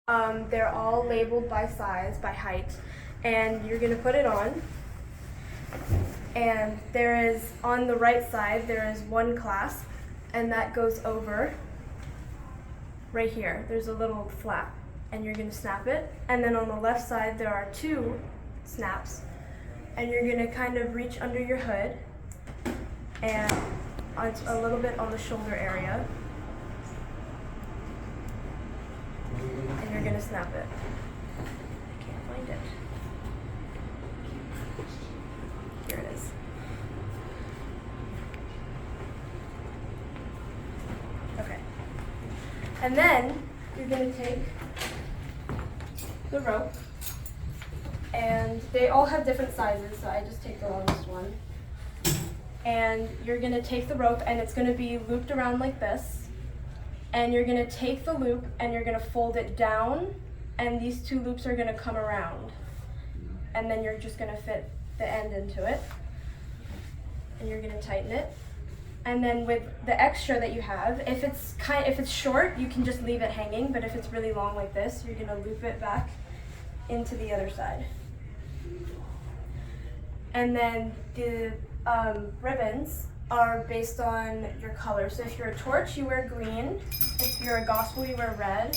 They're all labeled by size, by height, and you're gonna put it on. And there is, on the right side, there is one clasp, and that goes over right here. There's a little flap, and you're gonna snap it. And then on the left side, there are two snaps, and you're gonna kind of reach under your hood, and a little bit on the shoulder area, and you're gonna snap it. I can't find it. Here it is. Okay. And then you're gonna take the rope, and they all have different sizes, so I just take the longest one. And you're gonna take the rope, and it's gonna be looped around like this. And you're gonna take the loop and you're gonna fold it down, and these two loops are gonna come around. And then you're just gonna fit the end into it. And you're gonna tighten it. And then with the extra that you have, if it's short, you can just leave it hanging, but if it's really long like this, you're gonna loop it back into the other side. And then the ribbons are based on your color. So if you're a torch, you wear green. If you're a gospel, you wear red.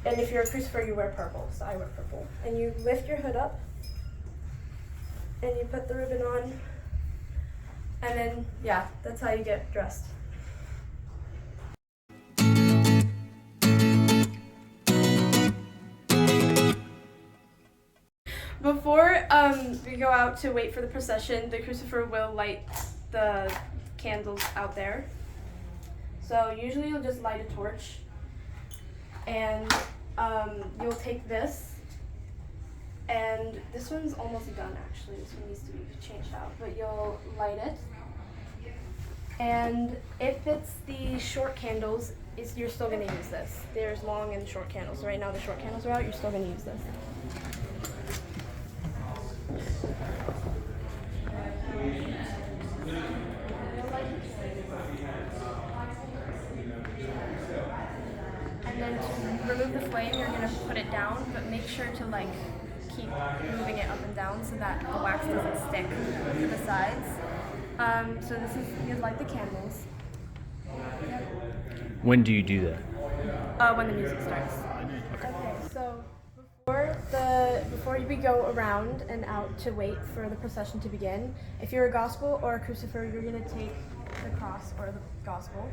And if you're a crucifer, you wear purple. So I wear purple. And you lift your hood up, and you put the ribbon on, and then, yeah, that's how you get dressed. Before we go out to wait for the procession, the crucifer will light the candles out there. So usually you'll just light a torch, and you'll take this, and this one's almost done actually. This one needs to be changed out, but you'll light it. And if it's the short candles, you're still gonna use this. There's long and short candles. Right now the short candles are out, you're still gonna use this. And then to remove the flame, you're going to put it down, but make sure to keep moving it up and down so that the wax doesn't stick to the sides. So this is, you light the candles. Yep. When do you do that? When the music starts. Okay, so before we go around and out to wait for the procession to begin, if you're a gospel or a crucifer, you're going to take the cross or the gospel.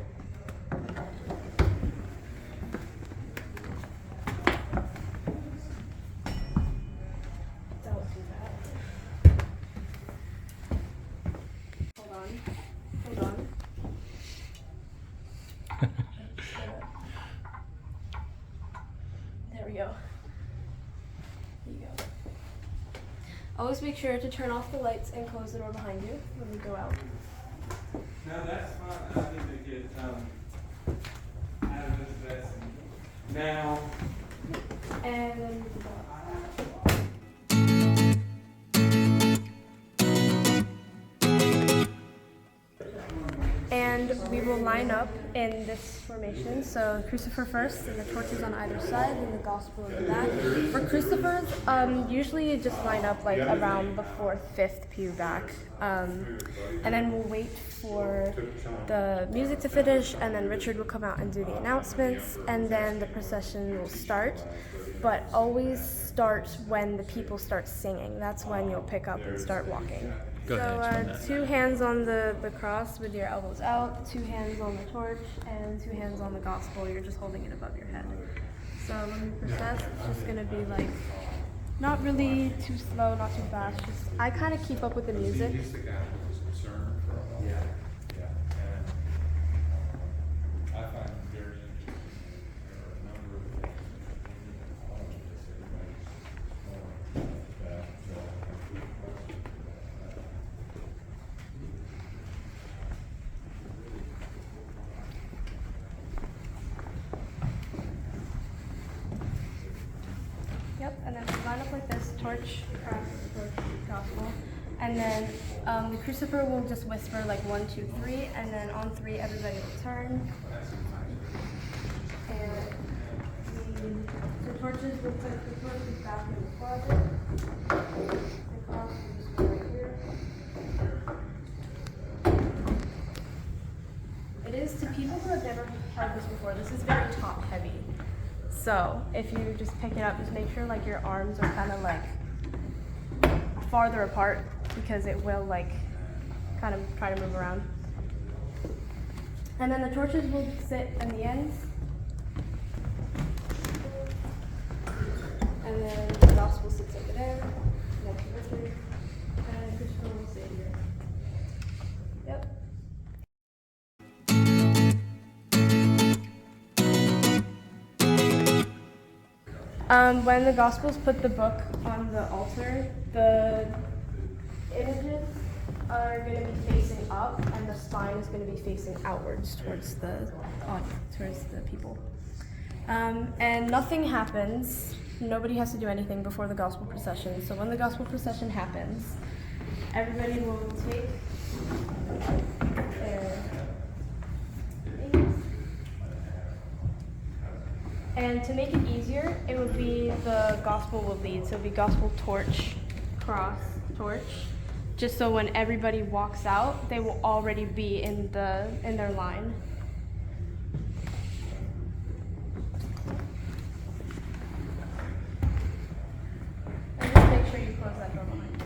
Don't do that. Hold on. There we go. There you go. Always make sure to turn off the lights and close the door behind you when we go out. No, that's fine. I need to get out of this vest now. And then we will line up in this formation. So crucifer first, and the torches on either side, and the gospel in the back. For crucifers, usually you just line up around the 4th, 5th pew back. And then we'll wait for the music to finish, and then Richard will come out and do the announcements, and then the procession will start. But always start when the people start singing. That's when you'll pick up and start walking. So 2 hands on the cross with your elbows out, 2 hands on the torch, and 2 hands on the gospel. You're just holding it above your head. So when we process, it's just going to be not really too slow, not too fast. I kind of keep up with the music. He's the guy who was concerned for a long time. And I find it very interesting. There are a number of things that all of this, everybody's that. Yep, and then we line up like this, torch, cross, torch, gospel. And then the crucifer will just whisper 1, 2, 3, and then on 3 everybody will turn. And we torches, we'll put the torches back in the closet. The cross will just go right here. It is, to people who have never heard this before, this is very top heavy. So if you just pick it up, just make sure like your arms are kind of like farther apart, because it will like kind of try to move around. And then the torches will sit in the ends. And then the gospel sits over there, next to Richard, and Christopher will sit here. Yep. When the Gospels put the book on the altar, the images are going to be facing up, and the spine is going to be facing outwards towards the people. And nothing happens. Nobody has to do anything before the Gospel procession. So when the Gospel procession happens, everybody will take their things. And to make it easier, it would be the gospel will lead. So it would be gospel, torch, cross, torch. Just so when everybody walks out, they will already be in their line. And just make sure you close that door behind you.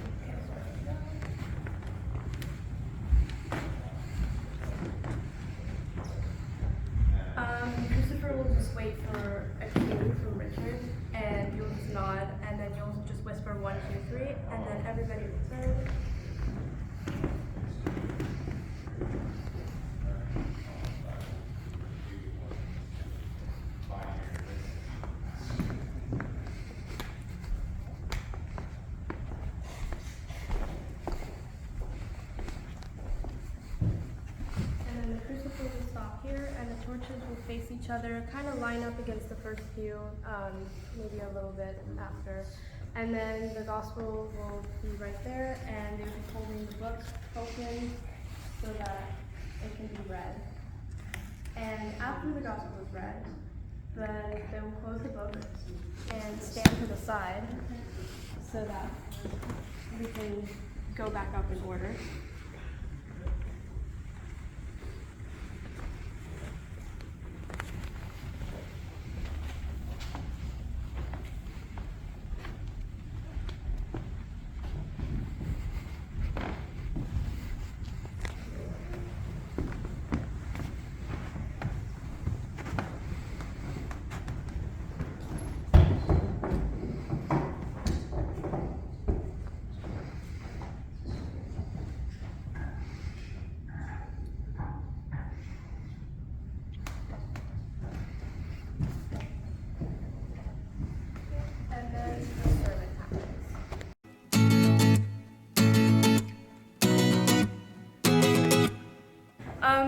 Christopher will just wait for a cue from Richard, and you'll just nod, and then you'll just whisper 1, 2, 3, and then everybody will turn. Here, and the torches will face each other, kind of line up against the first few, maybe a little bit after. And then the gospel will be right there, and they will be holding the book open so that it can be read. And after the gospel is read, then they will close the book and stand to the side so that we can go back up in order.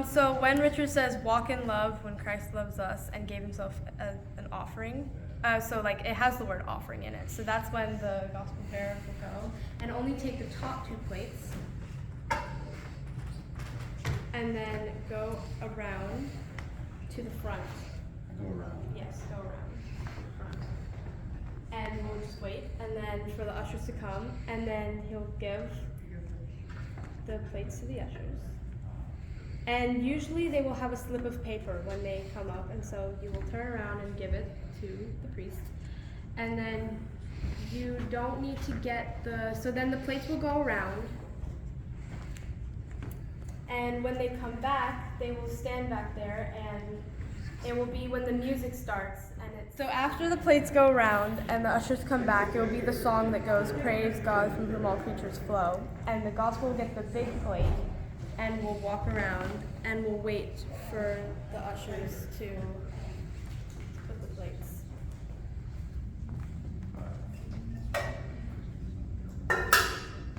So when Richard says, walk in love when Christ loves us and gave himself an offering, so like it has the word offering in it. So that's when the gospel bearer will go and only take the top 2 plates and then go around to the front. Go around. Yes, go around to the front. And we'll just wait, and then for the ushers to come, and then he'll give the plates to the ushers. And usually they will have a slip of paper when they come up, and so you will turn around and give it to the priest. And then you don't need to get so then the plates will go around. And when they come back, they will stand back there, and it will be when the music starts. So after the plates go around and the ushers come back, it will be the song that goes, praise God from whom all creatures flow. And the gospel will get the big plate, and we'll walk around and we'll wait for the ushers to put the plates.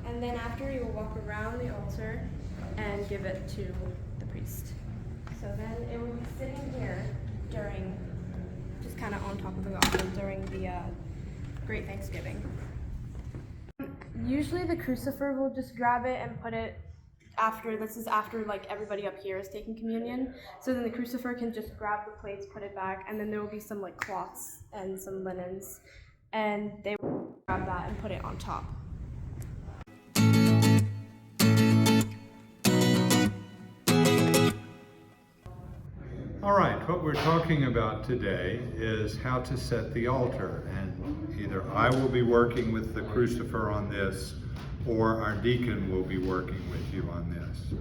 And then after, you will walk around the altar and give it to the priest. So then it will be sitting here during, just kind of on top of the gospel during the Great Thanksgiving. Usually the crucifer will just grab it and put it this is after like everybody up here is taking communion. So then the crucifer can just grab the plates, put it back, and then there will be some like cloths and some linens, and they will grab that and put it on top. All right, what we're talking about today is how to set the altar, and either I will be working with the crucifer on this, or our deacon will be working with you on this.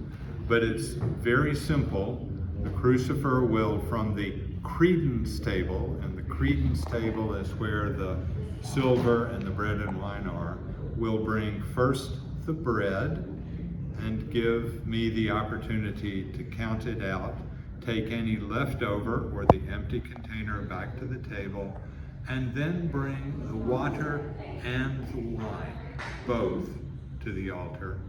But it's very simple. The crucifer will, from the credence table, and the credence table is where the silver and the bread and wine are, will bring first the bread and give me the opportunity to count it out, take any leftover or the empty container back to the table, and then bring the water and the wine, both, to the altar.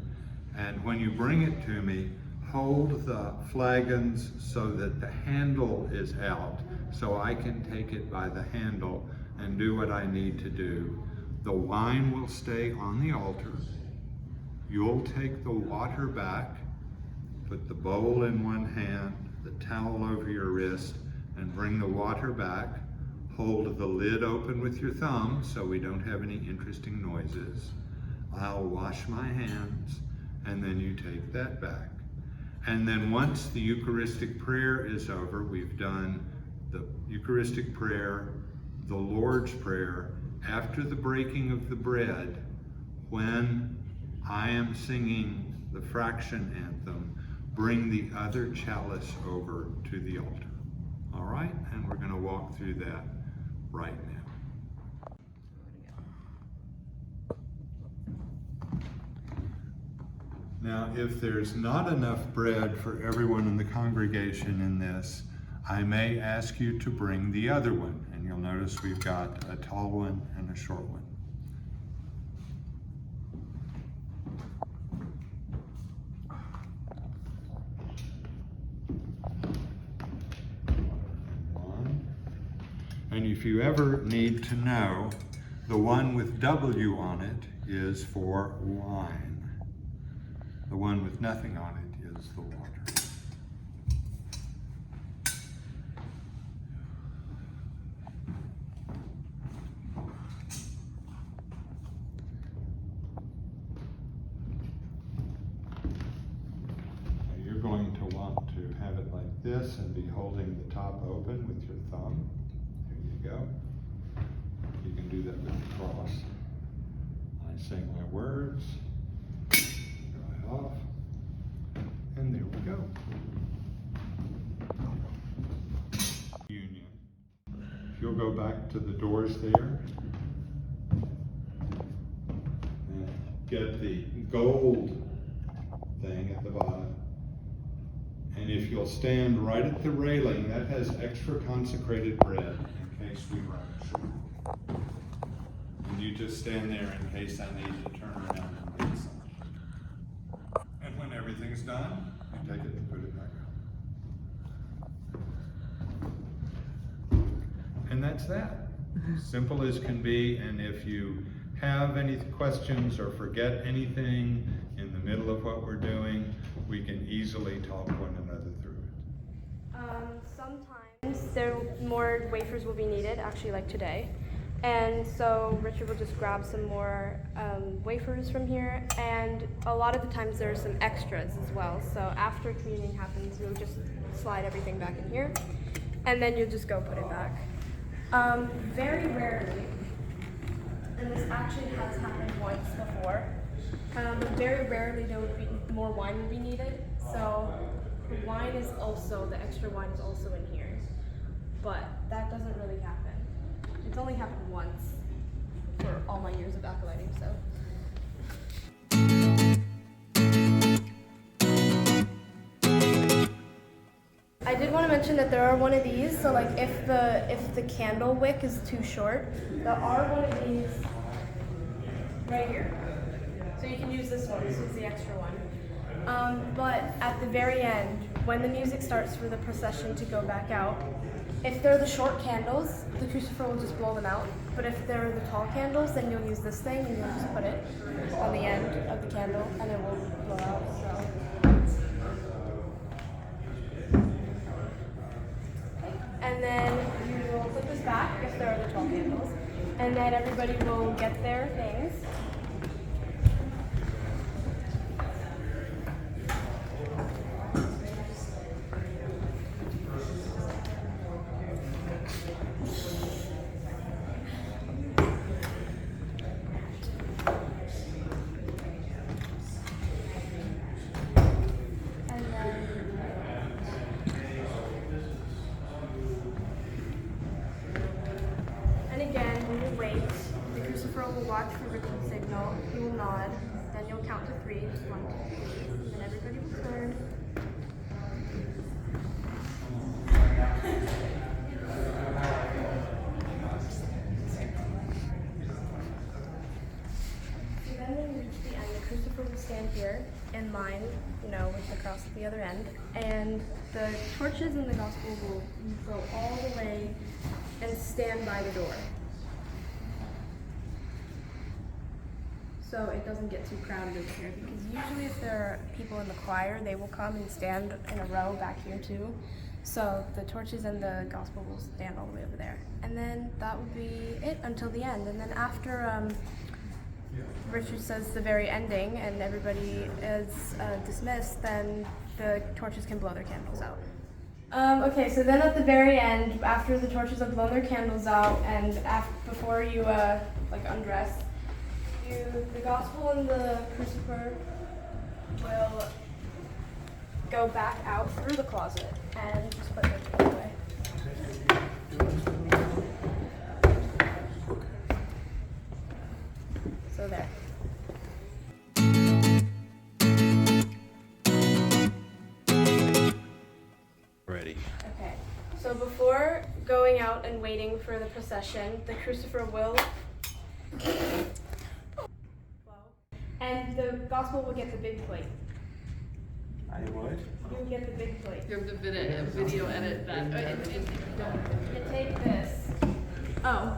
And when you bring it to me, hold the flagons so that the handle is out, so I can take it by the handle and do what I need to do. The wine will stay on the altar. You'll take the water back, put the bowl in one hand, the towel over your wrist, and bring the water back. Hold the lid open with your thumb so we don't have any interesting noises. I'll wash my hands, and then you take that back. And then once the Eucharistic prayer is over, we've done the Eucharistic prayer, the Lord's Prayer, after the breaking of the bread, when I am singing the fraction anthem, bring the other chalice over to the altar. All right? And we're going to walk through that right now. Now, if there's not enough bread for everyone in the congregation in this, I may ask you to bring the other one. And you'll notice we've got a tall one and a short one. And if you ever need to know, the one with W on it is for wine. The one with nothing on it is the water. Now you're going to want to have it like this and be holding the top open with your thumb. There you go. You can do that with the cross. I sing my words. Off, and there we go. Union. If you'll go back to the doors there and get the gold thing at the bottom, and if you'll stand right at the railing, that has extra consecrated bread in case we run short. And you just stand there in case I need to turn around and get some. Everything's done, you take it and put it back out. And that's that. Simple as can be, and if you have any questions or forget anything in the middle of what we're doing, we can easily talk one another through it. Sometimes more wafers will be needed, actually like today. And so Richard will just grab some more wafers from here, and a lot of the times there are some extras as well. So after communion happens, you'll just slide everything back in here, and then you'll just go put it back. Very rarely, and this actually has happened once before, but very rarely there would be more wine would be needed. So the wine is also, the extra wine is also in here, but that doesn't really happen. It's only happened once for all my years of acolyting, so. I did want to mention that there are one of these, so like if the candle wick is too short, there are one of these right here. So you can use this one, this is the extra one. But at the very end, when the music starts for the procession to go back out, if they're the short candles, the crucifer will just blow them out. But if they're the tall candles, then you'll use this thing and you'll just put it on the end of the candle and it will blow out. So and then everybody will get their things. And again, when you wait, the crucifer will watch for Richard's signal. He will nod. Then you'll count to 3. Just 1, 2, 3. And everybody will turn. So then when you reach the end, the crucifer will stand here in line, with the cross at the other end. And the torches in the gospel will go all the way and stand by the door. So it doesn't get too crowded over here, because usually if there are people in the choir, they will come and stand in a row back here too. So the torches and the gospel will stand all the way over there. And then that would be it until the end. And then after Richard says the very ending and everybody is dismissed, then the torches can blow their candles out. Okay, so then at the very end, after the torches have blown their candles out, and before you undress, the gospel and the crucifer will go back out through the closet and just put their things away. So there. Ready. Okay, so before going out and waiting for the procession, the crucifer will and the gospel will get the big plate. I would. You will get the big plate. You have to video edit that. You take this. Oh.